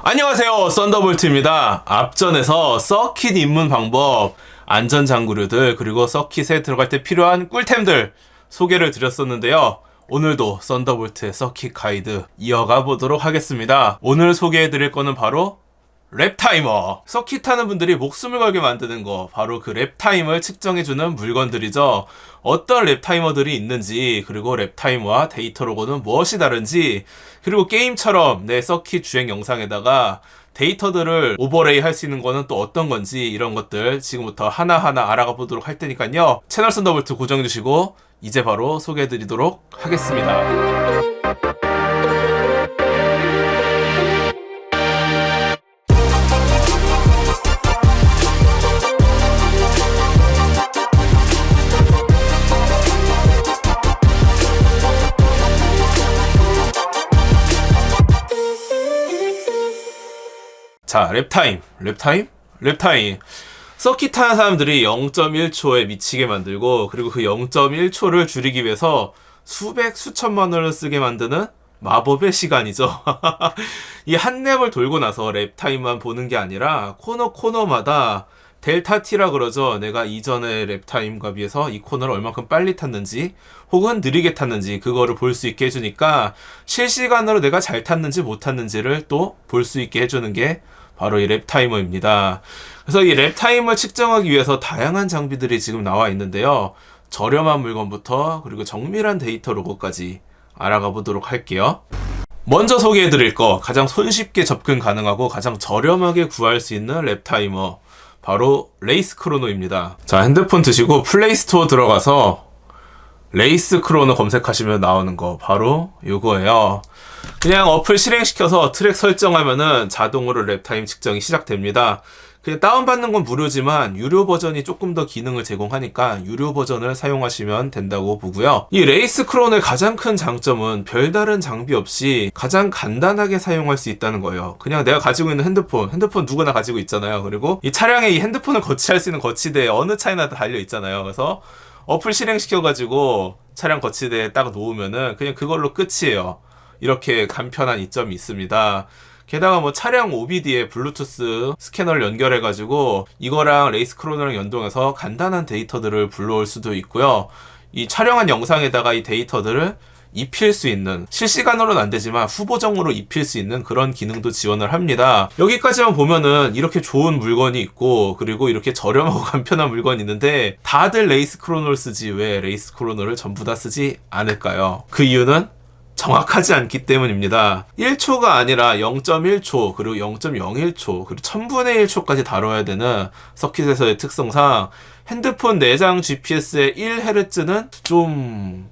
안녕하세요, 썬더볼트입니다. 앞전에서 서킷 입문 방법, 안전장구류들, 그리고 서킷에 들어갈 때 필요한 꿀템들 소개를 드렸었는데요. 오늘도 썬더볼트의 서킷 가이드 이어가 보도록 하겠습니다. 오늘 소개해드릴 거는 바로 랩타이머. 서킷 하는 분들이 목숨을 걸게 만드는 거, 바로 그 랩타임을 측정해주는 물건들이죠. 어떤 랩타이머들이 있는지, 그리고 랩타이머와 데이터 로고는 무엇이 다른지, 그리고 게임처럼 내 서킷 주행 영상에다가 데이터들을 오버레이 할 수 있는 거는 또 어떤 건지, 이런 것들 지금부터 하나하나 알아가 보도록 할 테니까요. 채널 썬더볼트 고정해주시고 이제 바로 소개해드리도록 하겠습니다. 자, 랩타임. 서킷 타는 사람들이 0.1초에 미치게 만들고, 그리고 그 0.1초를 줄이기 위해서 수천만 원을 쓰게 만드는 마법의 시간이죠. 이 한 랩을 돌고 나서 랩타임만 보는 게 아니라 코너마다 델타 T라 그러죠. 내가 이전의 랩타임과 비해서 이 코너를 얼만큼 빨리 탔는지 혹은 느리게 탔는지 그거를 볼 수 있게 해주니까 실시간으로 내가 잘 탔는지 못 탔는지를 또 볼 수 있게 해주는 게 바로 이 랩타이머입니다. 그래서 이 랩타임을 측정하기 위해서 다양한 장비들이 지금 나와 있는데요. 저렴한 물건부터 그리고 정밀한 데이터 로고까지 알아가 보도록 할게요. 먼저 소개해드릴 거, 가장 손쉽게 접근 가능하고 가장 저렴하게 구할 수 있는 랩타이머, 바로 레이스 크로노입니다. 자, 핸드폰 드시고 플레이스토어 들어가서 레이스 크로노 검색하시면 나오는 거 바로 요거예요. 그냥 어플 실행시켜서 트랙 설정하면은 자동으로 랩타임 측정이 시작됩니다. 그냥 다운받는 건 무료지만 유료 버전이 조금 더 기능을 제공하니까 유료 버전을 사용하시면 된다고 보고요. 이 레이스 크로노의 가장 큰 장점은 별다른 장비 없이 가장 간단하게 사용할 수 있다는 거예요. 그냥 내가 가지고 있는 핸드폰 누구나 가지고 있잖아요. 그리고 이 차량에 이 핸드폰을 거치할 수 있는 거치대에 어느 차이나 다 달려 있잖아요. 그래서 어플 실행시켜가지고 차량 거치대에 딱 놓으면은 그냥 그걸로 끝이에요. 이렇게 간편한 이점이 있습니다. 게다가 뭐 차량 OBD에 블루투스 스캐너를 연결해가지고 이거랑 레이스 크로노랑 연동해서 간단한 데이터들을 불러올 수도 있고요. 이 촬영한 영상에다가 이 데이터들을 입힐 수 있는, 실시간으로는 안 되지만 후보정으로 입힐 수 있는 그런 기능도 지원을 합니다. 여기까지만 보면은 이렇게 좋은 물건이 있고, 그리고 이렇게 저렴하고 간편한 물건이 있는데 다들 레이스 크로노를 쓰지 왜 레이스 크로노를 전부 다 쓰지 않을까요? 그 이유는 정확하지 않기 때문입니다. 1초가 아니라 0.1초, 그리고 0.01초, 그리고 1000분의 1초까지 다뤄야 되는 서킷에서의 특성상 핸드폰 내장 GPS의 1Hz는 좀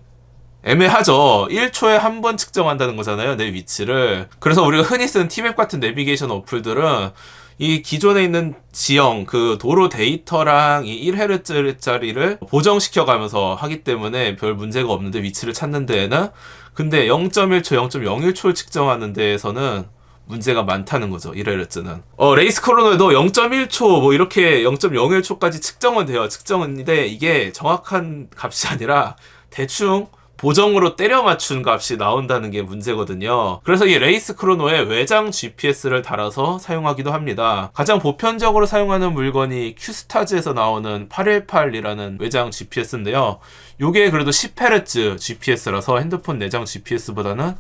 애매하죠. 1초에 한 번 측정한다는 거잖아요, 내 위치를. 그래서 우리가 흔히 쓰는 T맵 같은 내비게이션 어플들은 이 기존에 있는 지형, 그 도로 데이터랑 이 1Hz짜리를 보정시켜 가면서 하기 때문에 별 문제가 없는데, 위치를 찾는 데에는. 근데 0.1초, 0.01초를 측정하는 데에서는 문제가 많다는 거죠, 1Hz는. 레이스 크로노에도 0.1초, 뭐 이렇게 0.01초까지 측정은 돼요. 측정인데 이게 정확한 값이 아니라 대충 보정으로 때려 맞춘 값이 나온다는 게 문제거든요. 그래서 이 레이스 크로노에 외장 GPS를 달아서 사용하기도 합니다. 가장 보편적으로 사용하는 물건이 큐스타즈에서 나오는 818이라는 외장 GPS인데요. 요게 그래도 10Hz GPS라서 핸드폰 내장 GPS보다는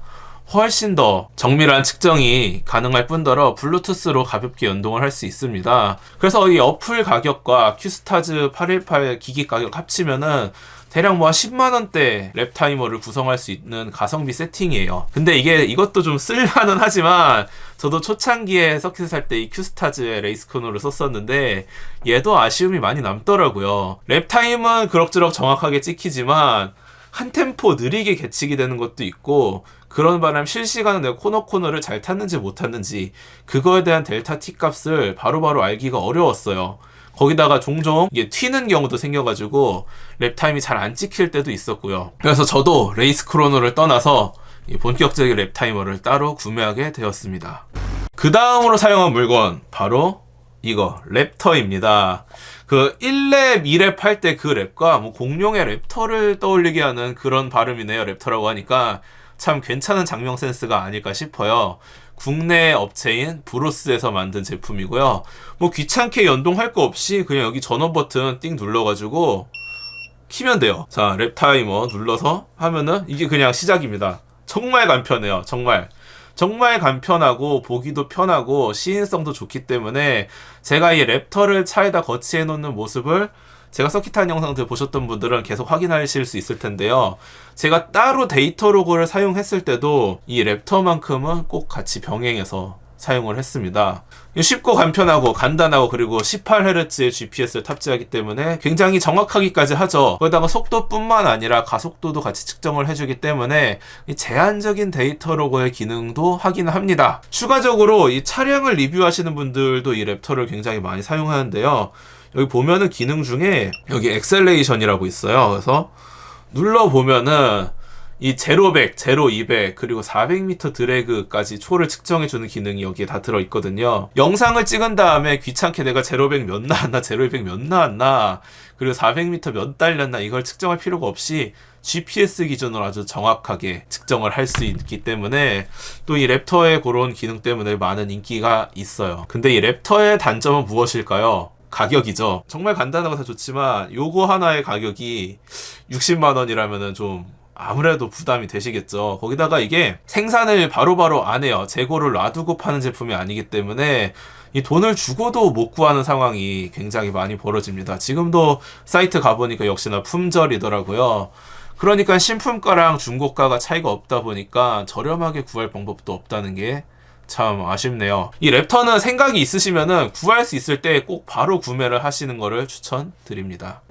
훨씬 더 정밀한 측정이 가능할 뿐더러 블루투스로 가볍게 연동을 할 수 있습니다. 그래서 이 어플 가격과 큐스타즈 818 기기 가격 합치면은 대략 뭐 10만원대 랩타이머를 구성할 수 있는 가성비 세팅이에요. 근데 이것도 좀 쓸만은 하지만 저도 초창기에 서킷을 살 때 이 큐스타즈의 레이스 크로노를 썼었는데 얘도 아쉬움이 많이 남더라고요. 랩타임은 그럭저럭 정확하게 찍히지만 한 템포 느리게 개측이 되는 것도 있고, 그런 바람 실시간으로 내가 코너를 잘 탔는지 못 탔는지 그거에 대한 델타 T 값을 바로바로 알기가 어려웠어요. 거기다가 종종 이게 튀는 경우도 생겨가지고 랩타임이 잘 안 찍힐 때도 있었고요. 그래서 저도 레이스 크로노를 떠나서 본격적인 랩타이머를 따로 구매하게 되었습니다. 그 다음으로 사용한 물건, 바로 이거 랩터입니다. 그 1랩, 2랩 할 때 그 랩과 뭐 공룡의 랩터를 떠올리게 하는 그런 발음이네요. 랩터라고 하니까 참 괜찮은 장명 센스가 아닐까 싶어요. 국내 업체인 브로스에서 만든 제품이고요. 뭐 귀찮게 연동할 거 없이 그냥 여기 전원 버튼 띵 눌러가지고 키면 돼요. 자, 랩 타이머 눌러서 하면은 이게 그냥 시작입니다. 정말 간편해요. 정말 간편하고 보기도 편하고 시인성도 좋기 때문에 제가 이 랩터를 차에다 거치해 놓는 모습을 제가 서킷한 영상들 보셨던 분들은 계속 확인하실 수 있을 텐데요. 제가 따로 데이터 로그를 사용했을 때도 이 랩터만큼은 꼭 같이 병행해서 사용을 했습니다. 쉽고 간편하고 간단하고 그리고 18Hz의 GPS를 탑재하기 때문에 굉장히 정확하기까지 하죠. 거기다가 속도뿐만 아니라 가속도도 같이 측정을 해주기 때문에 이 제한적인 데이터 로그의 기능도 하긴 합니다. 추가적으로 이 차량을 리뷰하시는 분들도 이 랩터를 굉장히 많이 사용하는데요. 여기 보면은 기능 중에 여기 엑셀레이션이라고 있어요. 그래서 눌러보면은 이 0, 100, 0, 200 그리고 400m 드래그까지 초를 측정해주는 기능이 여기에 다 들어있거든요. 영상을 찍은 다음에 귀찮게 내가 0, 100 몇 나왔나 0, 200 몇 나왔나 그리고 400m 몇 달렸나 이걸 측정할 필요가 없이 GPS 기준으로 아주 정확하게 측정을 할 수 있기 때문에 또 이 랩터의 그런 기능 때문에 많은 인기가 있어요. 근데 이 랩터의 단점은 무엇일까요? 가격이죠. 정말 간단하고 다 좋지만 요거 하나의 가격이 60만 원이라면은 좀 아무래도 부담이 되시겠죠. 거기다가 이게 생산을 바로바로 안 해요. 재고를 놔두고 파는 제품이 아니기 때문에 이 돈을 주고도 못 구하는 상황이 굉장히 많이 벌어집니다. 지금도 사이트 가보니까 역시나 품절이더라고요. 그러니까 신품가랑 중고가가 차이가 없다 보니까 저렴하게 구할 방법도 없다는 게 참 아쉽네요. 이 랩터는 생각이 있으시면은 구할 수 있을 때 꼭 바로 구매를 하시는 거를 추천드립니다.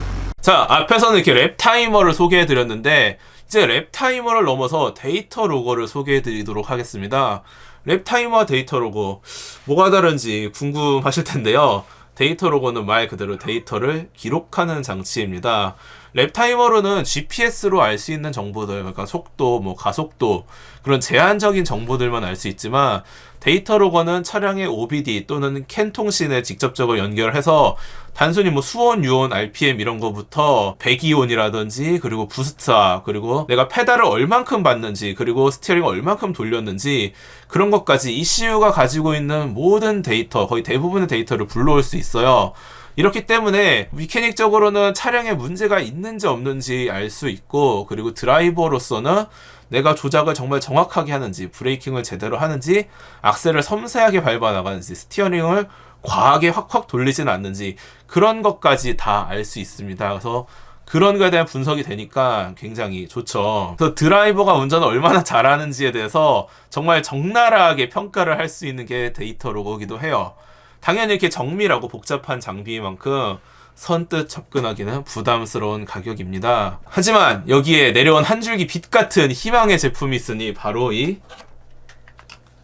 자, 앞에서는 이렇게 랩 타이머를 소개해 드렸는데 이제 랩 타이머를 넘어서 데이터 로거를 소개해 드리도록 하겠습니다. 랩 타이머와 데이터 로거 뭐가 다른지 궁금하실 텐데요. 데이터 로거는 말 그대로 데이터를 기록하는 장치입니다. 랩 타이머로는 GPS로 알 수 있는 정보들, 그러니까 속도, 뭐 가속도 그런 제한적인 정보들만 알 수 있지만 데이터 로거는 차량의 OBD 또는 캔 통신에 직접적으로 연결해서 단순히 뭐 수온, 유온, RPM 이런 거부터 배기온이라든지 그리고 부스트압 그리고 내가 페달을 얼만큼 받는지 그리고 스티어링을 얼만큼 돌렸는지 그런 것까지 ECU가 가지고 있는 모든 데이터 거의 대부분의 데이터를 불러올 수 있어요. 이렇기 때문에 미케닉적으로는 차량에 문제가 있는지 없는지 알 수 있고 그리고 드라이버로서는 내가 조작을 정말 정확하게 하는지 브레이킹을 제대로 하는지 악셀을 섬세하게 밟아 나가는지 스티어링을 과하게 확확 돌리진 않는지 그런 것까지 다 알 수 있습니다. 그래서 그런 거에 대한 분석이 되니까 굉장히 좋죠. 그래서 드라이버가 운전을 얼마나 잘하는지에 대해서 정말 적나라하게 평가를 할 수 있는 게 데이터 로고기도 해요. 당연히 이렇게 정밀하고 복잡한 장비인 만큼 선뜻 접근하기는 부담스러운 가격입니다. 하지만 여기에 내려온 한 줄기 빛 같은 희망의 제품이 있으니 바로 이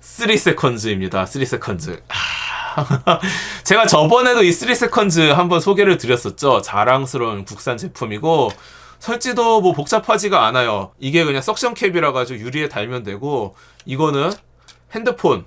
3세컨즈입니다. 3세컨즈. 제가 저번에도 이 3세컨즈 한번 소개를 드렸었죠. 자랑스러운 국산 제품이고 설치도 뭐 복잡하지가 않아요. 이게 그냥 석션 캡이라 가지고 유리에 달면 되고 이거는 핸드폰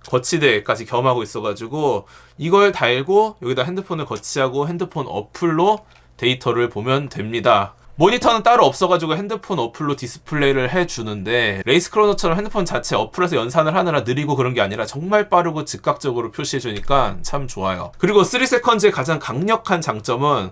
거치대까지 겸하고 있어가지고 이걸 달고 여기다 핸드폰을 거치하고 핸드폰 어플로 데이터를 보면 됩니다. 모니터는 따로 없어가지고 핸드폰 어플로 디스플레이를 해주는데 레이스 크로노처럼 핸드폰 자체 어플에서 연산을 하느라 느리고 그런 게 아니라 정말 빠르고 즉각적으로 표시해주니까 참 좋아요. 그리고 3세컨즈의 가장 강력한 장점은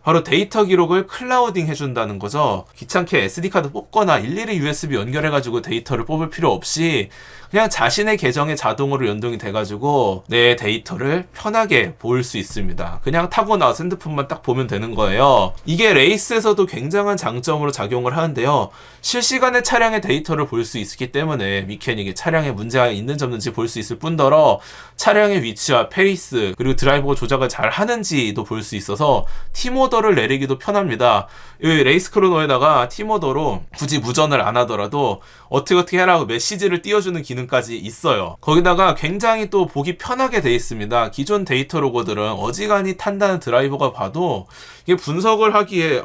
바로 데이터 기록을 클라우딩 해준다는 거죠. 귀찮게 SD카드 뽑거나 일일이 USB 연결해가지고 데이터를 뽑을 필요 없이 그냥 자신의 계정에 자동으로 연동이 돼가지고 내 데이터를 편하게 볼 수 있습니다. 그냥 타고 나와서 핸드폰만 딱 보면 되는 거예요. 이게 레이스에서도 굉장한 장점으로 작용을 하는데요. 실시간에 차량의 데이터를 볼 수 있기 때문에 미케닉이 차량에 문제가 있는지 없는지 볼 수 있을 뿐더러 차량의 위치와 페이스 그리고 드라이버가 조작을 잘 하는지도 볼 수 있어서 T모더를 내리기도 편합니다. 이 레이스 크로노에다가 T모더로 굳이 무전을 안 하더라도 어떻게 해라고 메시지를 띄워주는 기능까지 있어요. 거기다가 굉장히 또 보기 편하게 돼 있습니다. 기존 데이터 로고들은 어지간히 탄다는 드라이버가 봐도 이게 분석을 하기에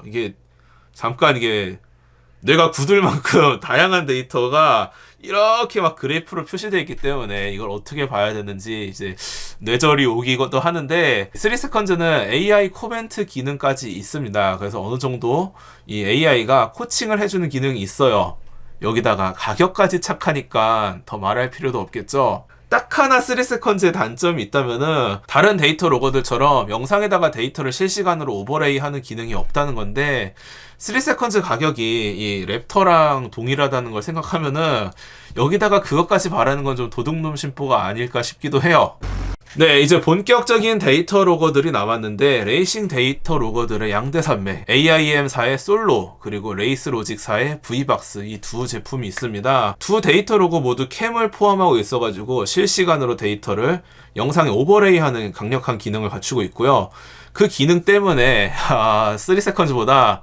이게 잠깐 이게 뇌가 굳을 만큼 다양한 데이터가 이렇게 막 그래프로 표시되어 있기 때문에 이걸 어떻게 봐야 되는지 이제 뇌절이 오기도 하는데 3세컨즈는 AI 코멘트 기능까지 있습니다. 그래서 어느 정도 이 AI가 코칭을 해주는 기능이 있어요. 여기다가 가격까지 착하니까 더 말할 필요도 없겠죠. 딱 하나 3세컨즈의 단점이 있다면은 다른 데이터 로거들처럼 영상에다가 데이터를 실시간으로 오버레이 하는 기능이 없다는 건데 3세컨즈 가격이 이 랩터랑 동일하다는 걸 생각하면은 여기다가 그것까지 바라는 건 좀 도둑놈 심보가 아닐까 싶기도 해요. 네, 이제 본격적인 데이터 로거들이 남았는데 레이싱 데이터 로거들의 양대산맥 AIM사의 솔로 그리고 레이스로직사의 V박스 이 두 제품이 있습니다. 두 데이터 로고 모두 캠을 포함하고 있어가지고 실시간으로 데이터를 영상에 오버레이하는 강력한 기능을 갖추고 있고요. 그 기능 때문에 3세컨즈보다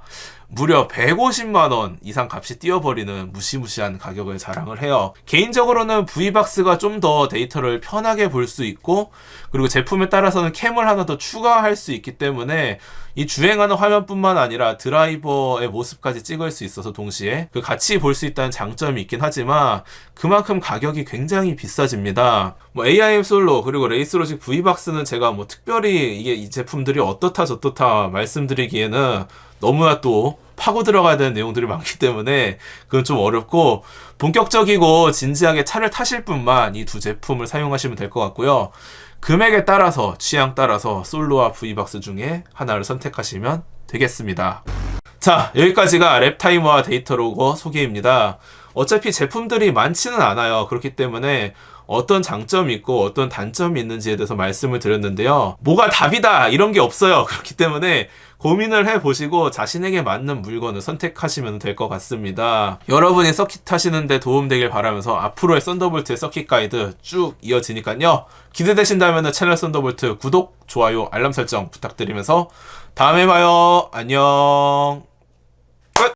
무려 150만원 이상 값이 뛰어버리는 무시무시한 가격을 자랑을 해요. 개인적으로는 V박스가 좀 더 데이터를 편하게 볼 수 있고 그리고 제품에 따라서는 캠을 하나 더 추가할 수 있기 때문에 이 주행하는 화면뿐만 아니라 드라이버의 모습까지 찍을 수 있어서 동시에 그 같이 볼 수 있다는 장점이 있긴 하지만 그만큼 가격이 굉장히 비싸집니다. AIM 솔로 그리고 레이스로직 V박스는 제가 특별히 이게 이 제품들이 어떻다 저떻다 말씀드리기에는 너무나 또 파고 들어가야 되는 내용들이 많기 때문에 그건 좀 어렵고 본격적이고 진지하게 차를 타실 분만 이 두 제품을 사용하시면 될 것 같고요. 금액에 따라서 취향 따라서 솔로와 V박스 중에 하나를 선택하시면 되겠습니다. 자, 여기까지가 랩타이머와 데이터 로거 소개입니다. 어차피 제품들이 많지는 않아요. 그렇기 때문에 어떤 장점이 있고 어떤 단점이 있는지에 대해서 말씀을 드렸는데요. 뭐가 답이다 이런 게 없어요. 그렇기 때문에 고민을 해보시고 자신에게 맞는 물건을 선택하시면 될 것 같습니다. 여러분이 서킷 하시는데 도움되길 바라면서 앞으로의 썬더볼트의 서킷 가이드 쭉 이어지니까요. 기대되신다면 채널 썬더볼트 구독, 좋아요, 알람 설정 부탁드리면서 다음에 봐요. 안녕.